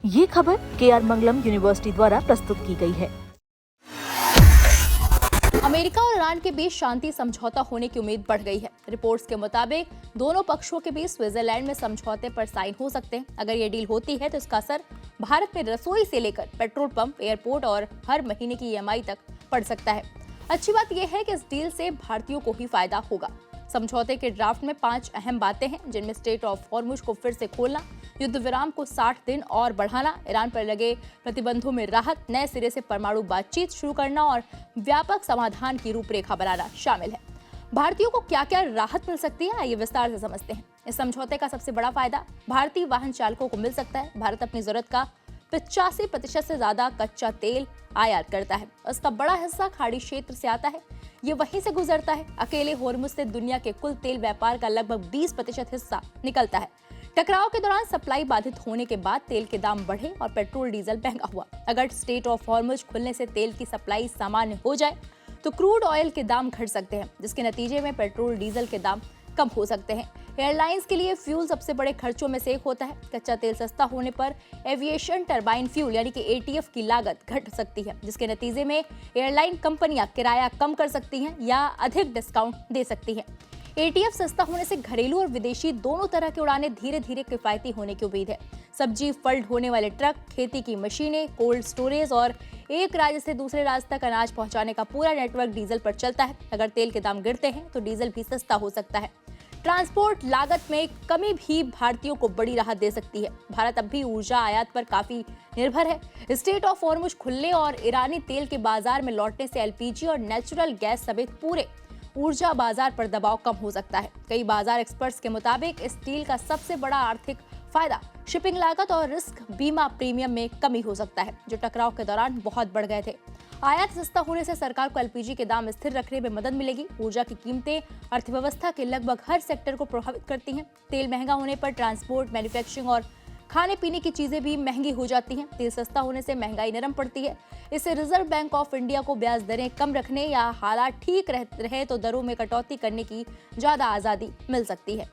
ये खबर KR मंगलम university द्वारा प्रस्तुत की गई है। अमेरिका और ईरान के बीच शांति समझौता होने की उम्मीद बढ़ गई है। रिपोर्ट्स के मुताबिक दोनों पक्षों के बीच स्विट्जरलैंड में समझौते पर साइन हो सकते हैं। अगर ये डील होती है तो इसका असर भारत में रसोई से लेकर पेट्रोल पंप, एयरपोर्ट और हर महीने की EMI तक पड़ सकता है। अच्छी बात यह है कि इस डील से भारतीयों को ही फायदा होगा। समझौते के ड्राफ्ट में 5 अहम बातें हैं, जिनमें स्टेट ऑफ हॉर्मुज को फिर से खोलना, युद्ध विराम को 60 दिन और बढ़ाना, ईरान पर लगे प्रतिबंधों में राहत, नए सिरे से परमाणु बातचीत शुरू करना और व्यापक समाधान की रूपरेखा बनाना शामिल है। भारतीयों को क्या क्या राहत मिल सकती है, आइए विस्तार से समझते हैं। इस समझौते का सबसे बड़ा फायदा भारतीय वाहन चालकों को मिल सकता है। भारत अपनी जरूरत का 85% से ज्यादा कच्चा तेल आयात करता है। इसका बड़ा हिस्सा खाड़ी क्षेत्र से आता है, ये वहीं से गुजरता है। अकेले होर्मुज से दुनिया के कुल तेल व्यापार का लगभग 20% हिस्सा निकलता है। टकराव के दौरान सप्लाई बाधित होने के बाद तेल के दाम बढ़े और पेट्रोल डीजल महंगा हुआ। अगर स्टेट ऑफ हॉर्मुज खुलने से तेल की सप्लाई सामान्य हो जाए तो क्रूड ऑयल के दाम घट सकते हैं, जिसके नतीजे में पेट्रोल डीजल के दाम कम हो सकते हैं। एयरलाइंस के लिए फ्यूल सबसे बड़े खर्चों में से एक होता है। कच्चा तेल सस्ता होने पर एविएशन टरबाइन फ्यूल यानी कि ATF की लागत घट सकती है, जिसके नतीजे में एयरलाइन कंपनियां किराया कम कर सकती हैं या अधिक डिस्काउंट दे सकती हैं। ATF सस्ता होने से घरेलू और विदेशी दोनों तरह की उड़ानें धीरे धीरे किफायती होने की उम्मीद है। सब्जी, फल ढोने वाले ट्रक, खेती की मशीनें, कोल्ड स्टोरेज और एक राज्य से दूसरे राज्य तक अनाज पहुंचाने का पूरा नेटवर्क डीजल पर चलता है। अगर तेल के दाम गिरते हैं तो डीजल भी सस्ता हो सकता है। ट्रांसपोर्ट लागत में कमी भी भारतीयों को बड़ी राहत दे सकती है। भारत अब भी ऊर्जा आयात पर काफी निर्भर है। स्टेट ऑफ हॉर्मुज खुलने और ईरानी तेल के बाजार में लौटने से LPG और नेचुरल गैस समेत पूरे ऊर्जा बाजार पर दबाव कम हो सकता है। कई बाजार एक्सपर्ट्स के मुताबिक इस डील का सबसे बड़ा आर्थिक फायदा शिपिंग लागत और रिस्क बीमा प्रीमियम में कमी हो सकता है, जो टकराव के दौरान बहुत बढ़ गए थे। आयात सस्ता होने से सरकार को LPG के दाम स्थिर रखने में मदद मिलेगी। ऊर्जा की कीमतें अर्थव्यवस्था के लगभग हर सेक्टर को प्रभावित करती हैं। तेल महंगा होने पर ट्रांसपोर्ट, मैन्युफैक्चरिंग और खाने पीने की चीजें भी महंगी हो जाती हैं। तेल सस्ता होने से महंगाई नरम पड़ती है। इससे रिजर्व बैंक ऑफ इंडिया को ब्याज दरें कम रखने या हालात ठीक रहे तो दरों में कटौती करने की ज्यादा आजादी मिल सकती है।